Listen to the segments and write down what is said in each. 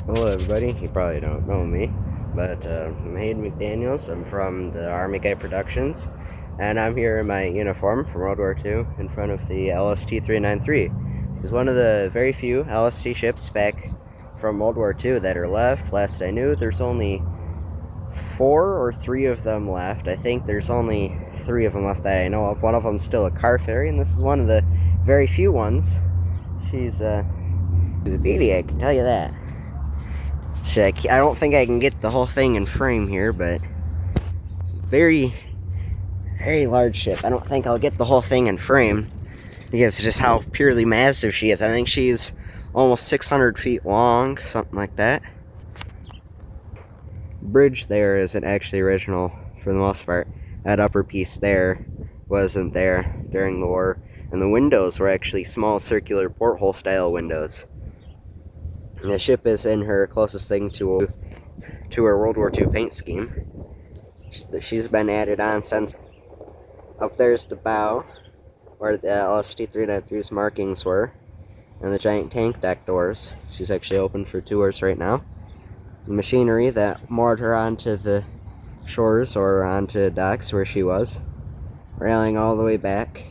Hello everybody, you probably don't know me, but I'm Hayden McDaniels. I'm from the Army Guy Productions, and I'm here in my uniform from World War II in front of the LST 393. It's one of the very few LST ships back from World War II that are left. Last I knew, there's only 4 or 3 of them left. I think there's only 3 of them left that I know of. One of them's still a car ferry, and this is one of the very few ones. She's a beauty, I can tell you that. I don't think I can get the whole thing in frame here, but it's a very, very large ship. I don't think I'll get the whole thing in frame because just how purely massive she is. I think she's almost 600 feet long, something like that. Bridge there isn't actually original for the most part. That upper piece there wasn't there during the war, and the windows were actually small circular porthole style windows. And the ship is in her closest thing to her World War II paint scheme. She's been added on since. Up there's the bow, where the LST 393's markings were, and the giant tank deck doors. She's actually open for tours right now. The machinery that moored her onto the shores or onto docks where she was, railing all the way back.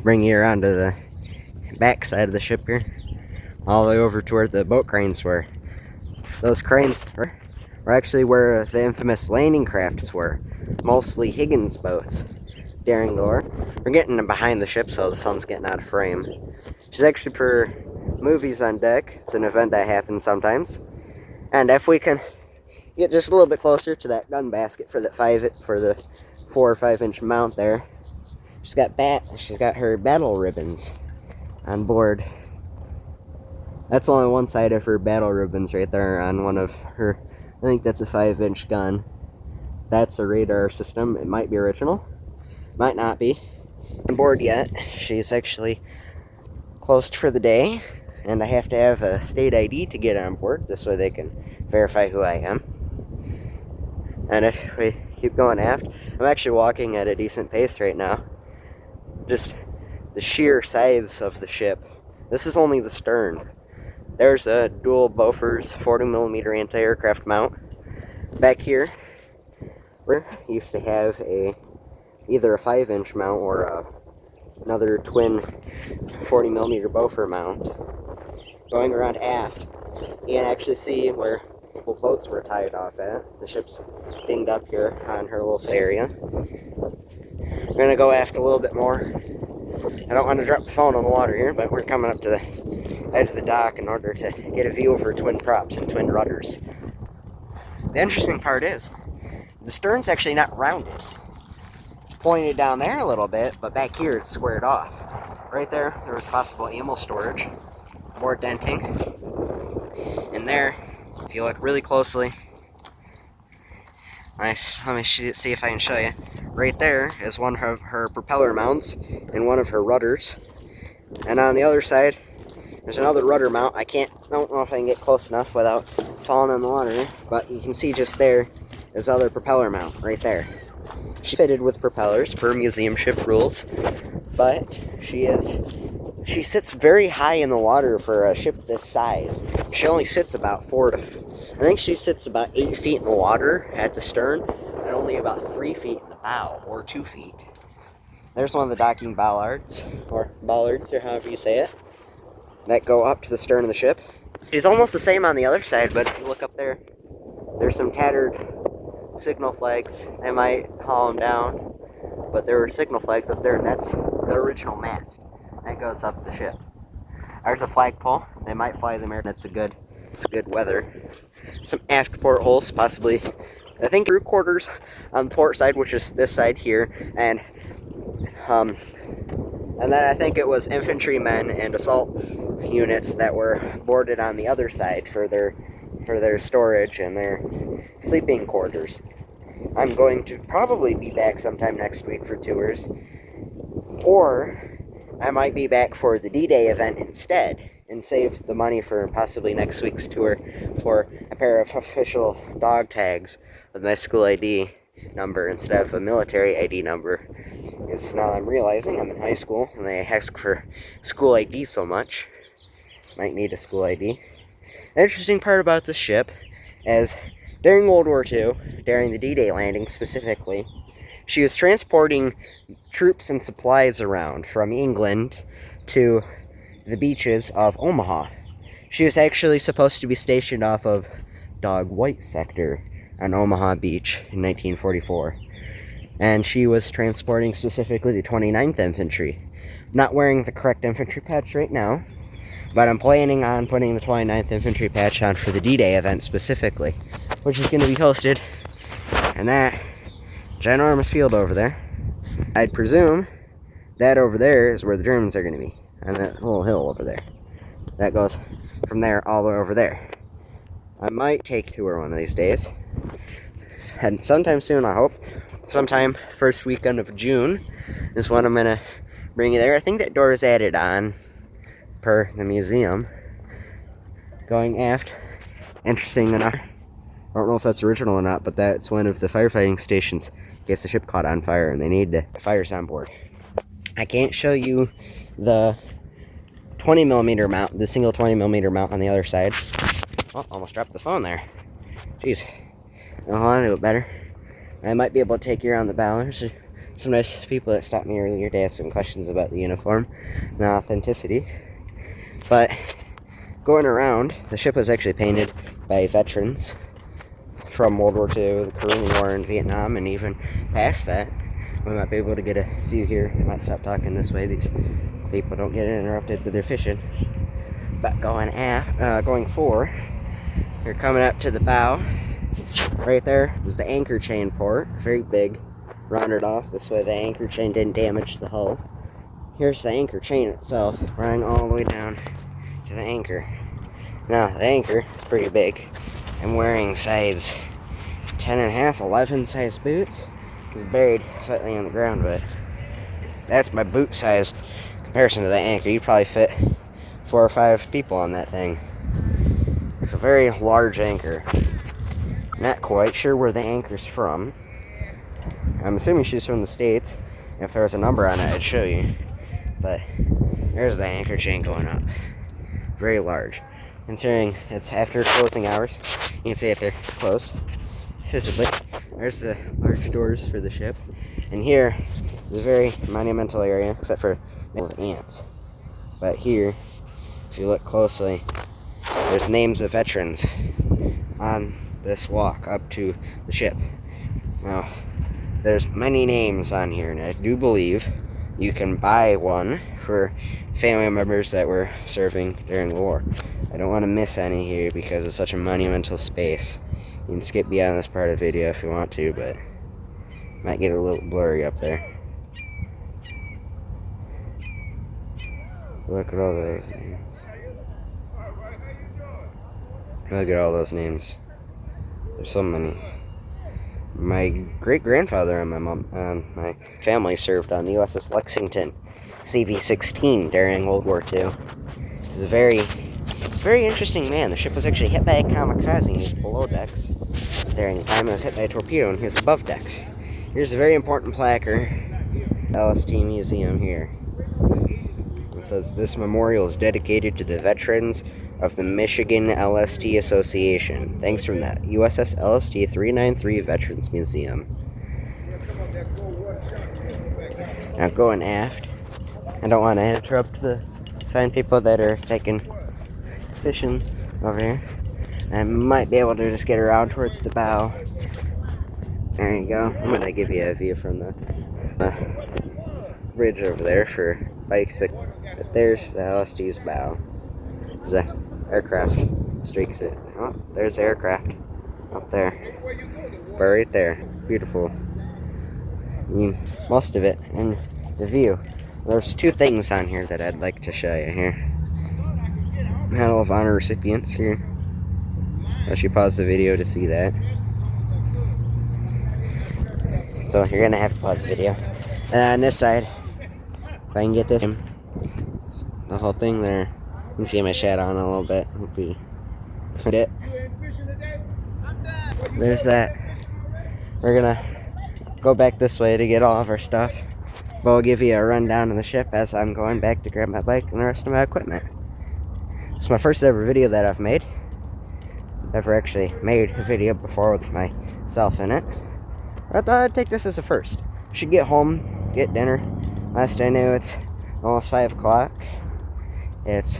Bringing her onto the back side of the ship here, all the way over to where the boat cranes were. Those cranes were actually where the infamous landing crafts were, mostly Higgins boats during the war. We're getting behind the ship, so the sun's getting out of frame. She's actually for movies on deck. It's an event that happens sometimes. And if we can get just a little bit closer to that gun basket for the 4 or 5 inch mount there, she's got her battle ribbons on board. That's only one side of her battle ribbons right there on one of her, I think that's a 5-inch gun. That's a radar system. It might be original, might not be. On board yet. She's actually closed for the day, and I have to have a state ID to get on board. This way they can verify who I am. And if we keep going aft, I'm actually walking at a decent pace right now. Just the sheer size of the ship. This is only the stern. There's a dual Bofors 40mm anti-aircraft mount. Back here, we used to have either a 5-inch mount or another twin 40mm Bofors mount. Going around aft, you can actually see where boats were tied off at. The ship's dinged up here on her little area. We're going to go aft a little bit more. I don't want to drop the phone on the water here, but we're coming up to the edge of the dock in order to get a view of her twin props and twin rudders. The interesting part is, the stern's actually not rounded. It's pointed down there a little bit, but back here it's squared off. Right there, there was possible ammo storage, more denting. And there, if you look really closely, let me see if I can show you. Right there is one of her propeller mounts and one of her rudders. And on the other side, there's another rudder mount. I don't know if I can get close enough without falling in the water, but you can see just there is other propeller mount right there. She's fitted with propellers per museum ship rules, but she sits very high in the water for a ship this size. She only sits about I think she sits about 8 feet in the water at the stern, and only about 3 feet in the bow, or 2 feet. There's one of the docking bollards, or however you say it, that go up to the stern of the ship. She's almost the same on the other side, but if you look up there, there's some tattered signal flags. They might haul them down, but there were signal flags up there, and that's the original mast. That goes up the ship. There's a flagpole. They might fly them here. It's good weather. Some aft portholes, possibly. I think crew quarters on the port side, which is this side here, and then I think it was infantrymen and assault units that were boarded on the other side for their storage and their sleeping quarters. I'm going to probably be back sometime next week for tours, or I might be back for the D-Day event instead and save the money for possibly next week's tour for a pair of official dog tags with my school ID number instead of a military ID number. Because now I'm realizing I'm in high school and they ask for school ID so much. Might need a school ID. The interesting part about this ship is during World War II, during the D-Day landing specifically, she was transporting troops and supplies around from England to the beaches of Omaha. She was actually supposed to be stationed off of Dog White Sector on Omaha Beach in 1944. And she was transporting specifically the 29th Infantry. Not wearing the correct infantry patch right now, but I'm planning on putting the 29th Infantry patch on for the D-Day event specifically, which is going to be hosted in that ginormous field over there. I'd presume that over there is where the Germans are going to be, on that little hill over there. That goes from there all the way over there. I might take a tour one of these days, and sometime soon, I hope. Sometime first weekend of June is when I'm going to bring you there. I think that door is added on per the museum. Going aft, interesting enough, I don't know if that's original or not, but that's one of the firefighting stations in case the ship caught on fire and they need the fires on board. I can't show you the 20mm mount, the single 20mm mount on the other side. Oh, almost dropped the phone there. Jeez. I want to do it better. I might be able to take you around the bow. There's some nice people that stopped me earlier to ask some questions about the uniform and the authenticity. But going around, the ship was actually painted by veterans from World War II, the Korean War, and Vietnam, and even past that. We might be able to get a view here. I might stop talking this way. These people don't get interrupted with their fishing. But going aft, going forward, you're coming up to the bow. Right there is the anchor chain port, very big, rounded off. This way the anchor chain didn't damage the hull. Here's the anchor chain itself, running all the way down to the anchor. Now, the anchor is pretty big. I'm wearing size 10.5, 11 size boots. It's buried slightly on the ground, but that's my boot size comparison to the anchor. You probably fit 4 or 5 people on that thing. It's a very large anchor. Not quite sure where the anchor's from. I'm assuming she's from the States. If there was a number on it, I'd show you. But there's the anchor chain going up. Very large. Considering it's after closing hours, you can see if they're closed physically. There's the large doors for the ship. And here is a very monumental area, except for ants. But here, if you look closely, there's names of veterans on this walk up to the ship. Now, there's many names on here, and I do believe you can buy one for family members that were serving during the war. I don't want to miss any here because it's such a monumental space. You can skip beyond this part of the video if you want to, but it might get a little blurry up there. Look at all those names. Look at all those names. There's so many. My great-grandfather and my family served on the USS Lexington CV-16 during World War II. He's a very, very interesting man. The ship was actually hit by a kamikaze. He was below decks during the time it was hit by a torpedo, and he was above decks. Here's a very important placard, LST Museum here. It says, "This memorial is dedicated to the veterans of the Michigan LST Association. Thanks from the USS LST 393 Veterans Museum." Now going aft, I don't want to interrupt the fine people that are taking fishing over here. I might be able to just get around towards the bow. There you go. I'm going to give you a view from the bridge over there for bikes. But there's the LST's bow. There's an aircraft streaks it. Oh, there's the aircraft up there. But right there. Beautiful. Most of it in the view. There's 2 things on here that I'd like to show you here. Medal of Honor recipients here. I should pause the video to see that. So you're gonna have to pause the video. And on this side, if I can get this, the whole thing there, you can see my shadow on a little bit. Hope you put it. There's that. We're gonna go back this way to get all of our stuff. But I'll give you a rundown of the ship as I'm going back to grab my bike and the rest of my equipment. It's my first ever video that I've made. ever actually made a video before with myself in it. But I thought I'd take this as a first. Should get home, get dinner. Last I knew, it's almost 5 o'clock. It's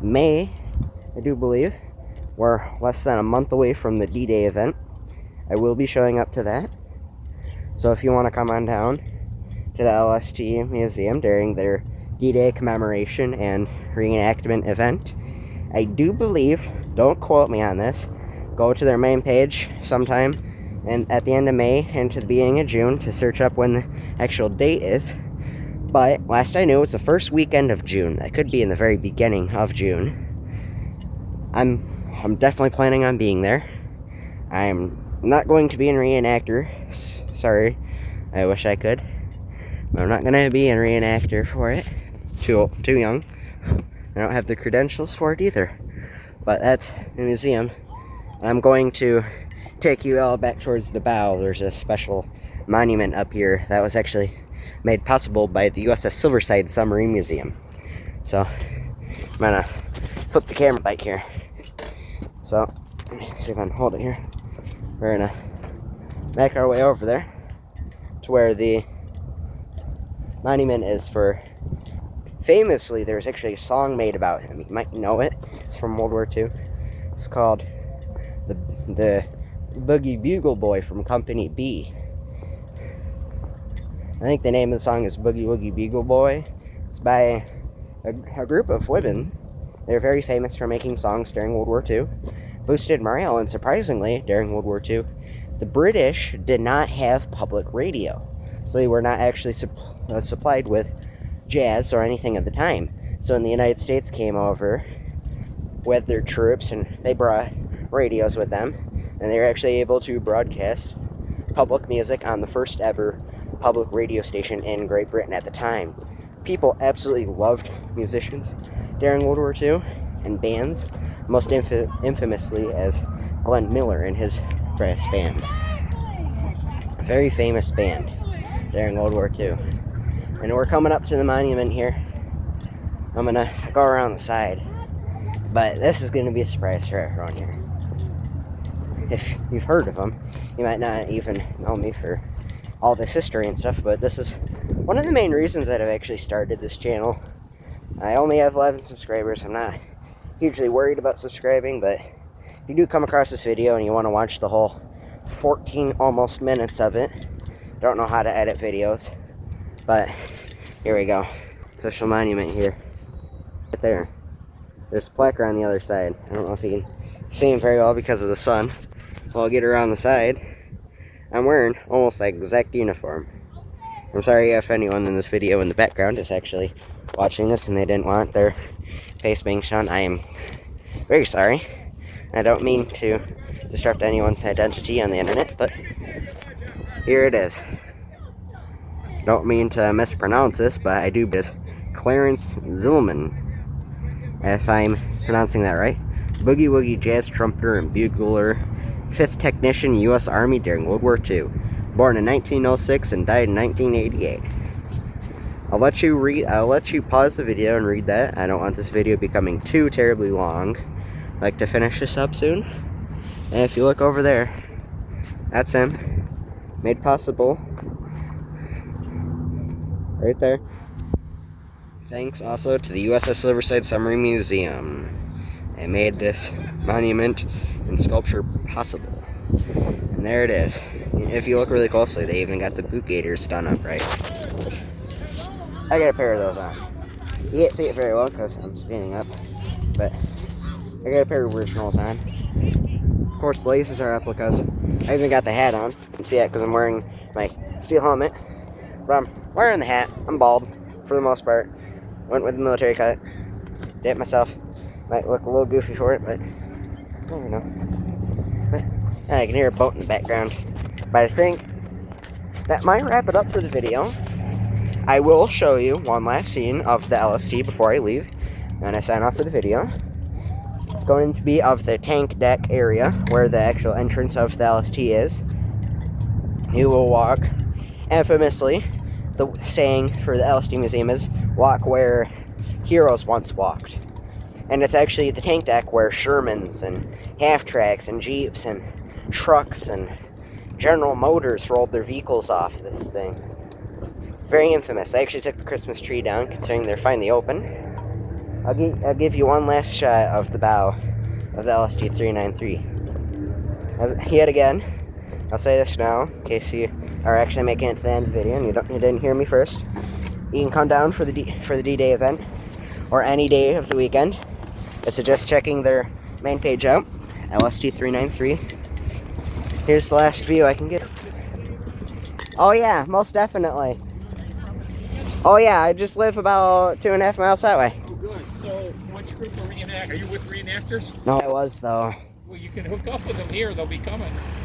May, I do believe. We're less than a month away from the D-Day event. I will be showing up to that. So if you want to come on down to the LST Museum during their D-Day commemoration and reenactment event, I do believe, don't quote me on this, go to their main page sometime and at the end of May into the beginning of June to search up when the actual date is. But last I knew, it's the first weekend of June. That could be in the very beginning of June. I'm definitely planning on being there. I'm not going to be in reenactor. Sorry, I wish I could. But I'm not going to be in reenactor for it. Too young. I don't have the credentials for it either. But that's the museum. I'm going to take you all back towards the bow. There's a special monument up here that was actually made possible by the USS Silverside Submarine Museum. So, I'm gonna flip the camera back here. So, let me see if I can hold it here. We're gonna make our way over there to where the monument is for. Famously, there's actually a song made about him. You might know it. It's from World War II. It's called the Boogie Bugle Boy from Company B. I think the name of the song is Boogie Woogie Bugle Boy. It's by a group of women. They're very famous for making songs during World War II. Boosted morale, and surprisingly, during World War II, the British did not have public radio. So they were not actually supplied with jazz or anything at the time. So when the United States came over with their troops, and they brought radios with them, and they were actually able to broadcast public music on the first ever public radio station in Great Britain at the time. People absolutely loved musicians during World War II and bands, most infamously as Glenn Miller and his brass band. A very famous band during World War II. And we're coming up to the monument here. I'm gonna go around the side, but this is gonna be a surprise for everyone here. If you've heard of them, you might not even know me for all this history and stuff, but this is one of the main reasons that I've actually started this channel. I only have 11 subscribers. I'm not hugely worried about subscribing, but if you do come across this video and you want to watch the whole 14 almost minutes of it, don't know how to edit videos, but here we go. Official monument here. Right there. There's a plaque on the other side. I don't know if you can see him very well because of the sun. Well, I'll get around the side. I'm wearing almost the exact uniform. I'm sorry if anyone in this video in the background is actually watching this and they didn't want their face being shown. I am very sorry. I don't mean to disrupt anyone's identity on the internet, but here it is. Don't mean to mispronounce this, but I do. It's Clarence Zillman, if I'm pronouncing that right. Boogie Woogie jazz trumpeter and bugler, 5th technician, U.S. Army during World War II. Born in 1906 and died in 1988. I'll let you pause the video and read that. I don't want this video becoming too terribly long. I'd like to finish this up soon. And if you look over there, that's him. Made possible. Right there. Thanks also to the USS Silverside Submarine Museum. They made this monument and sculpture possible. And there it is. If you look really closely, they even got the boot gaiters done up right. I got a pair of those on. You can't see it very well because I'm standing up, but I got a pair of originals on. Of course, the laces are replicas. I even got the hat on. You can see that because I'm wearing my steel helmet. But I'm wearing the hat. I'm bald for the most part. Went with the military cut. Did it myself. Might look a little goofy for it, but I don't know. But I can hear a boat in the background. But I think that might wrap it up for the video. I will show you one last scene of the LST before I leave, and I sign off for the video. It's going to be of the tank deck area where the actual entrance of the LST is. You will walk, infamously, the saying for the LST Museum is, walk where heroes once walked. And it's actually the tank deck where Shermans and half-tracks and Jeeps and trucks and General Motors rolled their vehicles off this thing. Very infamous. I actually took the Christmas tree down, considering they're finally open. I'll give you one last shot of the bow of the LST 393. Yet again, I'll say this now, in case you are actually making it to the end of the video and you didn't hear me first. You can come down for the D-Day event, or any day of the weekend. But suggest checking their main page out, LST 393. Here's the last view I can get. Oh yeah, most definitely. Oh yeah, I just live about 2.5 miles that way. Oh good. So which group of reenactors? Are you with reenactors? No, I was though. Well, you can hook up with them here. They'll be coming.